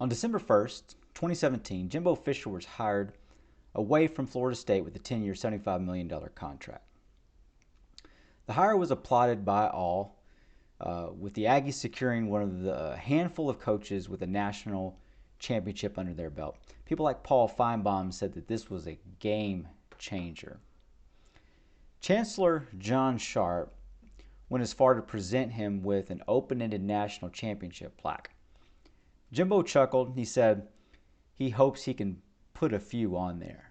On December 1st, 2017, Jimbo Fisher was hired away from Florida State with a 10-year, $75 million contract. The hire was applauded by all, with the Aggies securing one of the handful of coaches with a national championship under their belt. People like Paul Feinbaum said that this was a game changer. Chancellor John Sharp went as far to present him with an open-ended national championship plaque. Jimbo chuckled. He said he hopes he can put a few on there.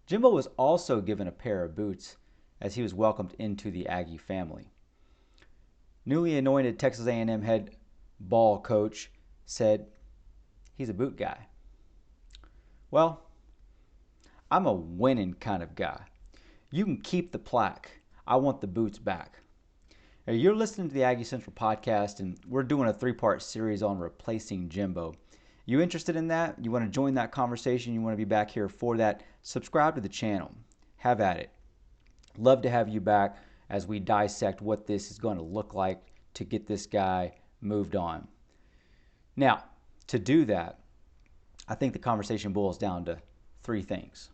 Jimbo was also given a pair of boots as he was welcomed into the Aggie family. Newly anointed Texas A&M head ball coach said he's a boot guy. Well, I'm a winning kind of guy. You can keep the plaque. I want the boots back. Now, you're listening to the AggieCentral podcast, and we're doing a 3-part series on replacing Jimbo. You interested in that? You want to join that conversation? You want to be back here for that? Subscribe to the channel. Have at it. Love to have you back as we dissect what this is going to look like to get this guy moved on. Now, to do that, I think the conversation boils down to 3 things.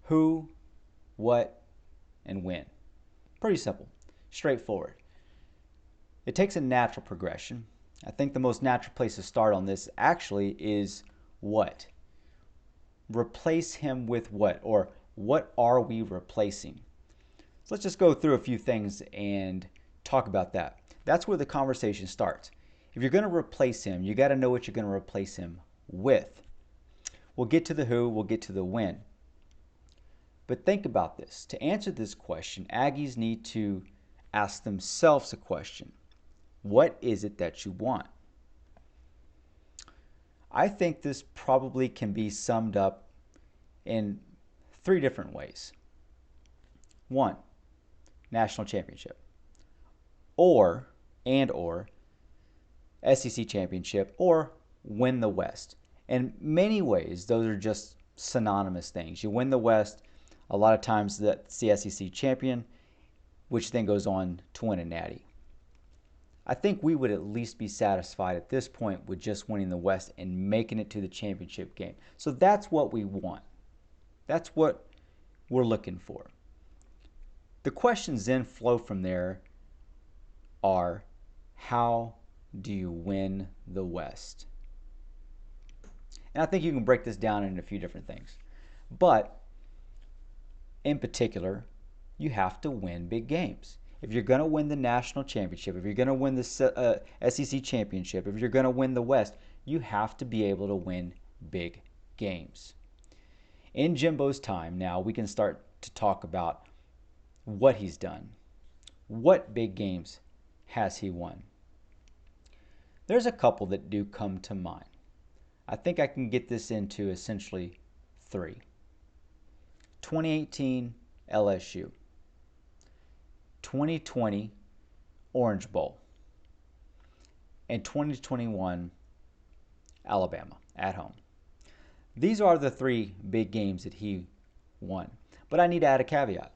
Who, what, and when. Pretty simple, straightforward. It takes a natural progression. I think the most natural place to start on this actually is what. Replace him with what, or what are we replacing? So let's just go through a few things and talk about that. That's where the conversation starts. If you're going to replace him, you got to know what you're going to replace him with. We'll get to the who, we'll get to the when. But think about this. To answer this question, Aggies need to ask themselves a question. What is it that you want? I think this probably can be summed up in 3 different ways. 1, national championship. Or SEC championship, or win the West. In many ways, those are just synonymous things. You win the West, a lot of times that's the SEC champion, which then goes on to win a natty. I think we would at least be satisfied at this point with just winning the West and making it to the championship game. So that's what we want. That's what we're looking for. The questions then flow from there are, how do you win the West? And I think you can break this down into a few different things. But in particular, you have to win big games. If you're going to win the national championship, if you're going to win the SEC championship, if you're going to win the West, you have to be able to win big games. In Jimbo's time now, we can start to talk about what he's done. What big games has he won? There's a couple that do come to mind. I think I can get this into essentially 3. 2018 LSU. 2020 Orange Bowl. And 2021 Alabama at home. These are the 3 big games that he won. But I need to add a caveat.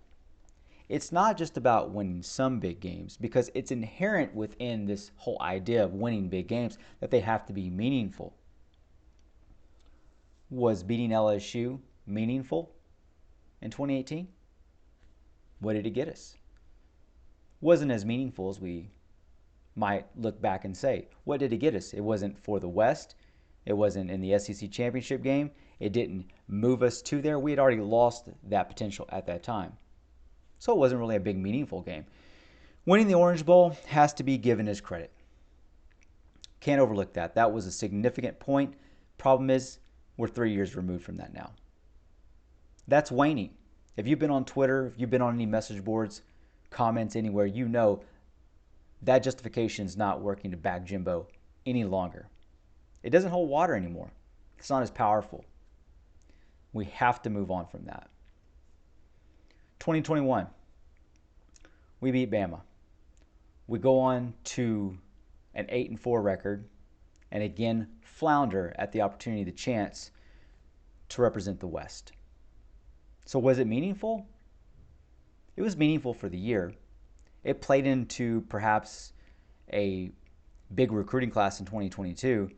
It's not just about winning some big games, because it's inherent within this whole idea of winning big games that they have to be meaningful. Was beating LSU meaningful in 2018? What did it get us? Wasn't as meaningful as we might look back and say. What did it get us? It wasn't for the West. It wasn't in the SEC championship game. It didn't move us to there. We had already lost that potential at that time. So it wasn't really a big, meaningful game. Winning the Orange Bowl has to be given his credit. Can't overlook that. That was a significant point. Problem is, we're 3 years removed from that now. That's waning. If you've been on Twitter, if you've been on any message boards, comments anywhere, you know that justification is not working to back Jimbo any longer. It doesn't hold water anymore. It's not as powerful. We have to move on from that. 2021, we beat Bama. We go on to an 8-4 record, and again flounder at the opportunity, the chance to represent the West. So was it meaningful? It was meaningful for the year. It played into perhaps a big recruiting class in 2022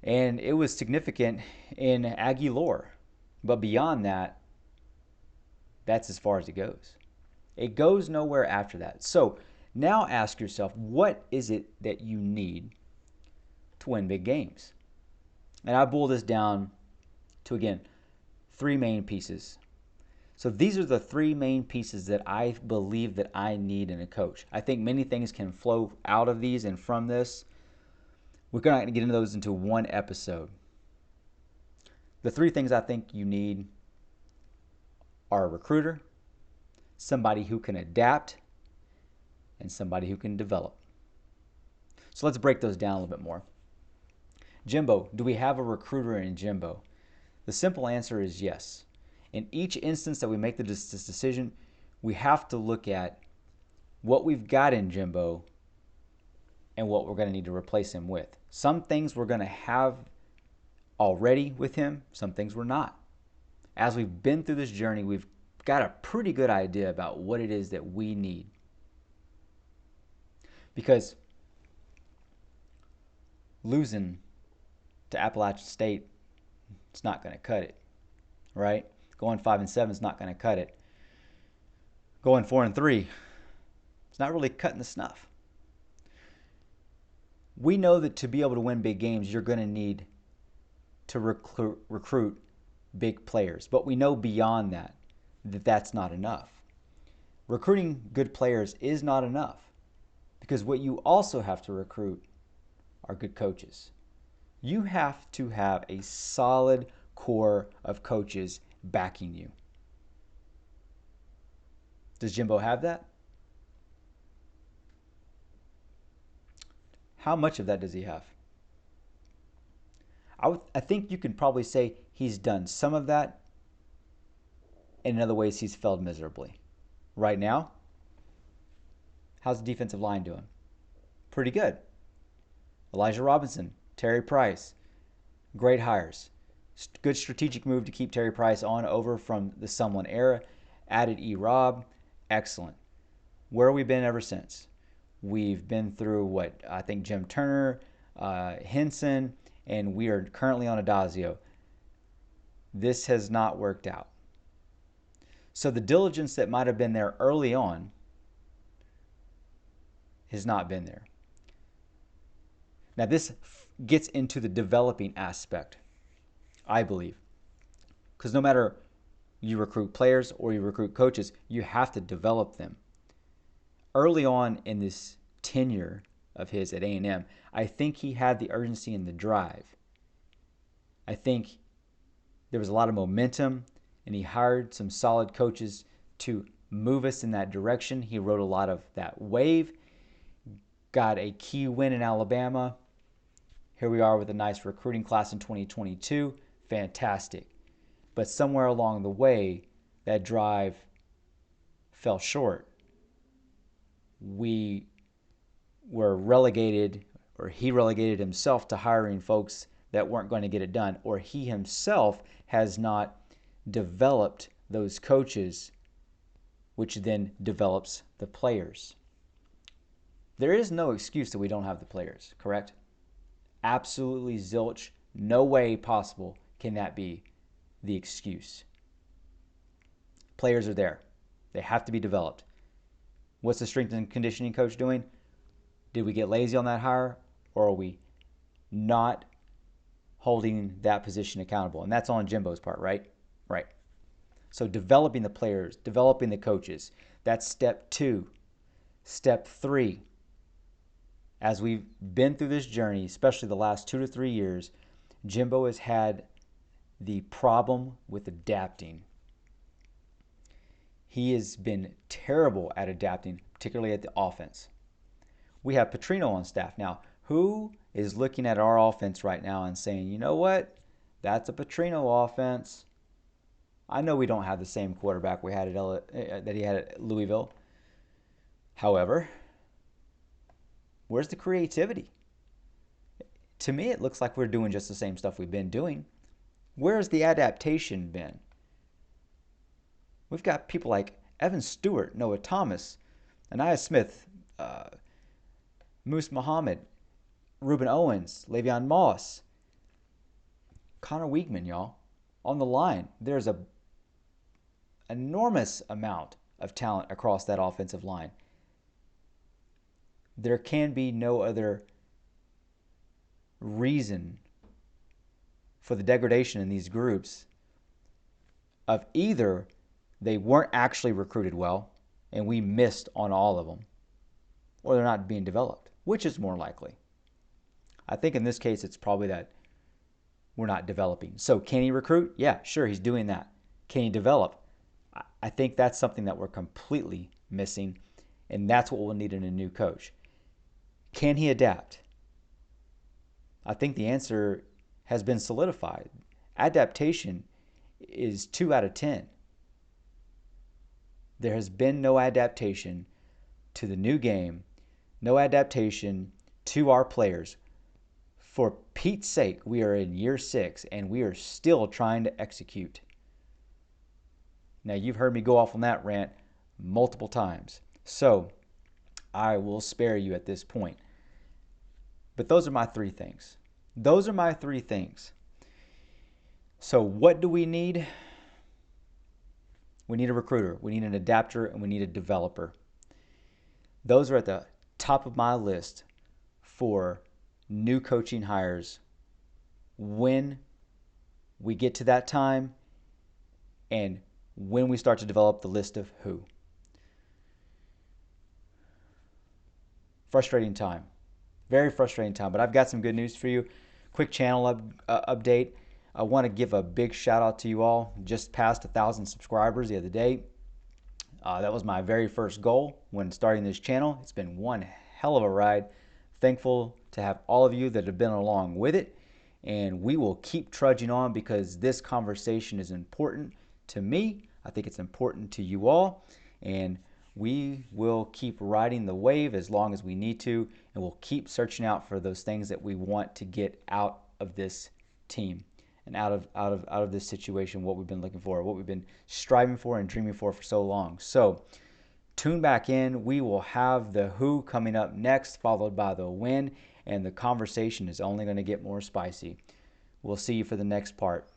And it was significant in Aggie lore. But beyond that, that's as far as it goes. It goes nowhere after that. So now ask yourself, what is it that you need to win big games? And I boil this down to, again, 3 main pieces. So these are the 3 main pieces that I believe that I need in a coach. I think many things can flow out of these and from this. We're not going to get into those into one episode. The 3 things I think you need are a recruiter, somebody who can adapt, and somebody who can develop. So let's break those down a little bit more. Jimbo, do we have a recruiter in Jimbo? The simple answer is yes. In each instance that we make this decision, we have to look at what we've got in Jimbo and what we're going to need to replace him with. Some things we're going to have already with him, some things we're not. As we've been through this journey, we've got a pretty good idea about what it is that we need. Because losing to Appalachian State, it's not going to cut it, right? Going 5-7 is not going to cut it. Going 4-3, it's not really cutting the snuff. We know that to be able to win big games, you're going to need to recruit big players. But we know beyond that, that's not enough. Recruiting good players is not enough, because what you also have to recruit are good coaches. You have to have a solid core of coaches backing you. Does Jimbo have that? How much of that does he have? I think you can probably say he's done some of that, and in other ways he's failed miserably. Right now, how's the defensive line doing? Pretty good. Elijah Robinson, Terry Price, great hires. Good strategic move to keep Terry Price on over from the Sumlin era. Added E-Rob, excellent. Where have we been ever since? We've been through what I think Jim Turner, Henson, and we are currently on Adazio. This has not worked out. So the diligence that might have been there early on has not been there. Now this gets into the developing aspect, I believe. Because no matter you recruit players or you recruit coaches, you have to develop them. Early on in this tenure of his at A&M, I think he had the urgency and the drive. I think there was a lot of momentum, and he hired some solid coaches to move us in that direction. He rode a lot of that wave, got a key win in Alabama. Here we are with a nice recruiting class in 2022. Fantastic. But somewhere along the way, that drive fell short. We were relegated, or he relegated himself to hiring folks that weren't going to get it done, or he himself has not developed those coaches, which then develops the players. There is no excuse that we don't have the players, correct? Absolutely zilch. No way possible can that be the excuse. Players are there. They have to be developed. What's the strength and conditioning coach doing? Did we get lazy on that hire, or are we not holding that position accountable? And that's on Jimbo's part, right? Right. So developing the players, developing the coaches, that's step 2. Step 3, as we've been through this journey, especially the last 2 to 3 years, Jimbo has had the problem with adapting. He has been terrible at adapting, particularly at the offense. We have Petrino on staff now. Who is looking at our offense right now and saying, you know what? That's a Petrino offense. I know we don't have the same quarterback we had that he had at Louisville. However, where's the creativity? To me, it looks like we're doing just the same stuff we've been doing. Where's the adaptation been? We've got people like Evan Stewart, Noah Thomas, Aniyah Smith, Moose Muhammad, Reuben Owens, Le'Veon Moss. Connor Weigman, y'all, on the line. There's a enormous amount of talent across that offensive line. There can be no other reason for the degradation in these groups of either they weren't actually recruited well and we missed on all of them, or they're not being developed, which is more likely. I think in this case it's probably that we're not developing. So can he recruit? Yeah, sure, he's doing that. Can he develop? I think that's something that we're completely missing, and that's what we'll need in a new coach. Can he adapt? I think the answer has been solidified. Adaptation is 2 out of 10. There has been no adaptation to the new game, no adaptation to our players. For Pete's sake, we are in year 6 and we are still trying to execute. Now, you've heard me go off on that rant multiple times, so I will spare you at this point. But those are my 3 things. Those are my 3 things. So what do we need? We need a recruiter, we need an adapter, and we need a developer. Those are at the top of my list for new coaching hires when we get to that time and when we start to develop the list of who. Frustrating time. Very frustrating time, but I've got some good news for you. Quick channel update. I want to give a big shout out to you all. Just passed 1,000 subscribers the other day. That was my very first goal when starting this channel. It's been one hell of a ride. Thankful to have all of you that have been along with it. And we will keep trudging on because this conversation is important to me. I think it's important to you all. And we will keep riding the wave as long as we need to. And we'll keep searching out for those things that we want to get out of this team and out of this situation, what we've been looking for, what we've been striving for and dreaming for so long. So tune back in. We will have the who coming up next, followed by the when, and the conversation is only going to get more spicy. We'll see you for the next part.